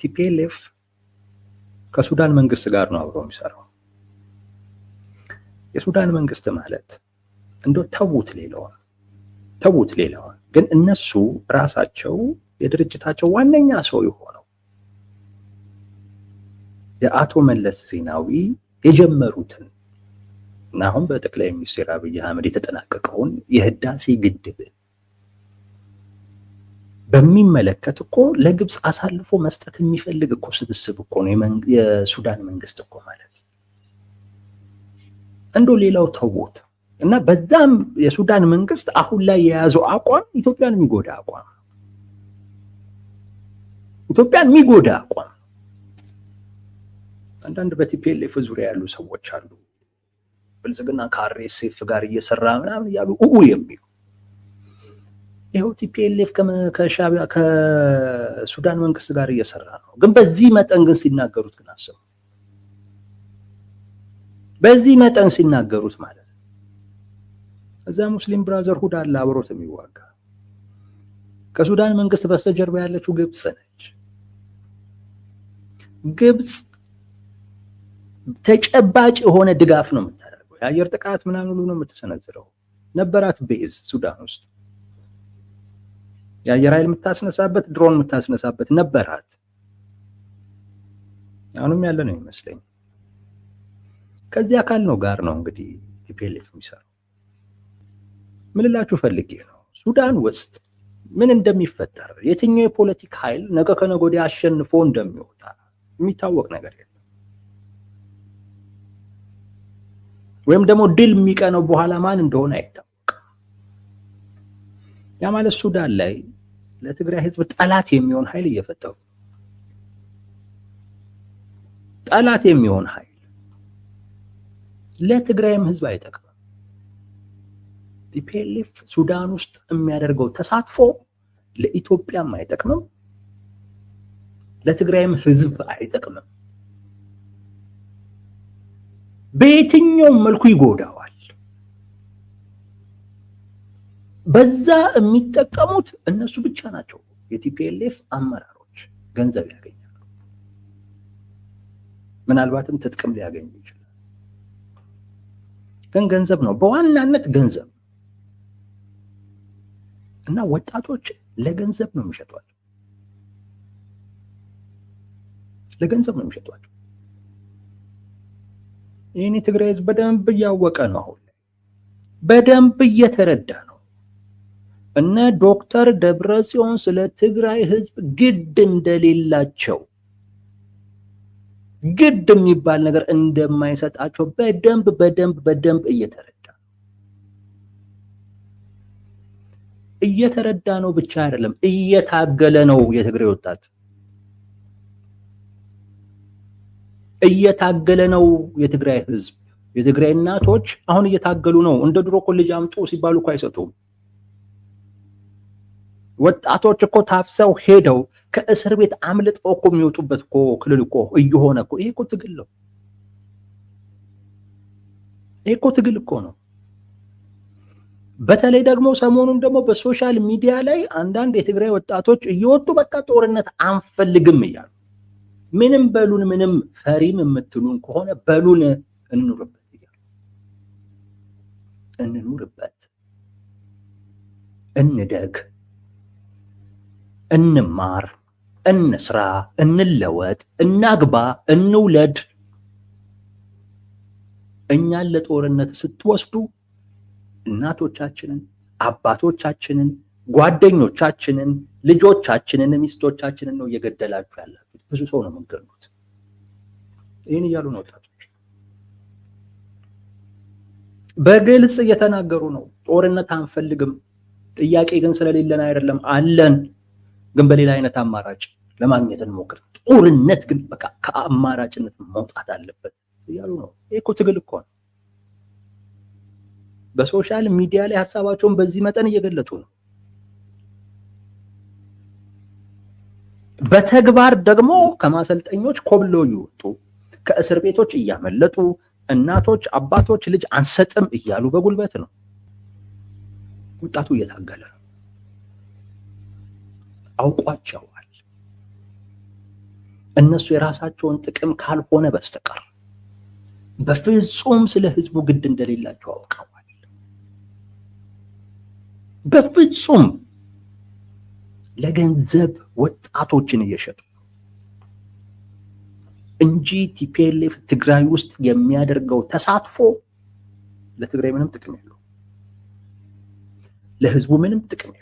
ቲፒኤልኤፍ ከሱዳን መንግስት ጋር ነው አብሮ የሚሰራው። የሱዳን መንግስት ማለት እንደው ተውት ሌላውን ግን እነሱ ራሳቸው የድርጅታቸው ዋነኛ ሰው የሆነው የአቶ መለስ ዜናዊ የጀመሩትን እና አሁን በጠቅላይ ሚኒስትር አብይ አህመድ የተጠናቀቀውን የህዳሴ ግድብ በሚመለከት እኮ ለግብጽ አሳልፎ መስጠት የሚፈልግ እኮ ስብስብ እኮ ነው የሱዳን መንግስት እኮ ማለት እንደው ሌላው ተውት እና በዛም የሱዳን መንግስት አሁን ላይ የያዘው አቋም ኢትዮጵያን የሚጎዳ አቋም አንዳንድ በቲፒኤልኤፍ ዙሪያ ያሉ ሰዎች አሉ ብልጽግና ከአርኤስኤፍ ጋር እየሰራ ምናምን ያሉ የሚሉ ይሄው ቲፒኤልኤፍ ከሻቢያ ከሱዳን መንግስት ጋር እየሰራ ነው። ግን በዚህ መጠን ግን ሲናገሩት ግን አሰቡ በዚህ መጠን ሲናገሩት ማለት እዛ ሙስሊም ብራዘርሁድ አለ አብሮት የሚዋጋ ከሱዳን መንግስት በስተጀርባ ያለችው ግብጽ ነች። ግብጽ ተጨባጭ የሆነ ድጋፍ ነው የምታደርገው። የአየር ጥቃት ምናምን ሁሉ ነው የምትሰነዝረው። ነበራት ቤዝ ሱዳን ውስጥ የአየር ኃይል የምታስነሳበት ድሮን የምታስነሳበት ነበራት። አሁንም ያለ ነው ይመስለኝ። ከዚህ አካል ነው ጋር ነው እንግዲህ ቲፒኤልኤፍ የሚሰራው። ምን ልላችሁ ፈልጌ ነው ሱዳን ውስጥ ምን እንደሚፈጠር የትኛው የፖለቲካ ኃይል ነገ ከነገ ወዲያ አሸንፎ እንደሚወጣ የሚታወቅ ነገር የለም። ወይም ደግሞ ድል የሚቀነው በኋላ ማን እንደሆነ አይታወቅም። ያ ማለት ሱዳን ላይ ለትግራይ ህዝብ ጠላት የሚሆን ኃይል እየፈጠሩ ጠላት የሚሆን ኃይል ለትግራይም ህዝብ አይጠቅምም። ቲፒኤልኤፍ ሱዳን ውስጥ የሚያደርገው ተሳትፎ ለኢትዮጵያም አይጠቅምም፣ ለትግራይም ህዝብ አይጠቅምም። በየትኛውም መልኩ ይጎዳዋል። በዛ የሚጠቀሙት እነሱ ብቻ ናቸው። የቲፒኤልኤፍ አመራሮች ገንዘብ ያገኛሉ፣ ምናልባትም ትጥቅም ሊያገኙ ይችላል። ግን ገንዘብ ነው በዋናነት ገንዘብ እና ወጣቶች ለገንዘብ ነው የሚሸጧቸው። ይህን የትግራይ ህዝብ በደንብ እያወቀ ነው። አሁን ላይ በደንብ እየተረዳ ነው። እነ ዶክተር ደብረጽዮን ስለ ትግራይ ህዝብ ግድ እንደሌላቸው ግድ የሚባል ነገር እንደማይሰጣቸው በደንብ እየተረዳ ነው ብቻ አይደለም እየታገለ ነው። የትግራይ ወጣት እየታገለ ነው። የትግራይ ህዝብ የትግራይ እናቶች አሁን እየታገሉ ነው። እንደ ድሮ እኮ ልጅ አምጡ ሲባሉ እኮ አይሰጡም። ወጣቶች እኮ ታፍሰው ሄደው ከእስር ቤት አምልጠው እኮ የሚወጡበት እኮ ክልል እኮ እየሆነ እኮ ይሄ እኮ ትግል ነው። ይሄ እኮ ትግል እኮ ነው። በተለይ ደግሞ ሰሞኑን ደግሞ በሶሻል ሚዲያ ላይ አንዳንድ የትግራይ ወጣቶች እየወጡ በቃ ጦርነት አንፈልግም እያሉ ምንም በሉን ምንም ፈሪም የምትሉን ከሆነ በሉን እንኑርበት እያሉ እንኑርበት፣ እንደግ፣ እንማር፣ እንስራ፣ እንለወጥ፣ እናግባ፣ እንውለድ። እኛን ለጦርነት ስትወስዱ እናቶቻችንን፣ አባቶቻችንን፣ ጓደኞቻችንን፣ ልጆቻችንን፣ ሚስቶቻችንን ነው እየገደላችሁ ያላችሁት። ብዙ ሰው ነው የምትገሉት። ይህን እያሉ ነው ወጣቶች በግልጽ እየተናገሩ ነው። ጦርነት አንፈልግም፣ ጥያቄ ግን ስለሌለን አይደለም አለን፣ ግን በሌላ አይነት አማራጭ ለማግኘት እንሞክር። ጦርነት ግን በቃ ከአማራጭነት መውጣት አለበት እያሉ ነው። ይሄ እኮ ትግል እኮ ነው። በሶሻል ሚዲያ ላይ ሀሳባቸውን በዚህ መጠን እየገለጡ ነው። በተግባር ደግሞ ከማሰልጠኞች ኮብለው ይወጡ፣ ከእስር ቤቶች እያመለጡ እናቶች፣ አባቶች ልጅ አንሰጥም እያሉ በጉልበት ነው። ወጣቱ እየታገለ ነው። አውቋቸዋል። እነሱ የራሳቸውን ጥቅም ካልሆነ በስተቀር በፍጹም ስለ ህዝቡ ግድ እንደሌላቸው አውቀዋል። በፍጹም ለገንዘብ ወጣቶችን እየሸጡ እንጂ ቲፒኤልኤፍ ትግራይ ውስጥ የሚያደርገው ተሳትፎ ለትግራይ ምንም ጥቅም የለው፣ ለህዝቡ ምንም ጥቅም የለው።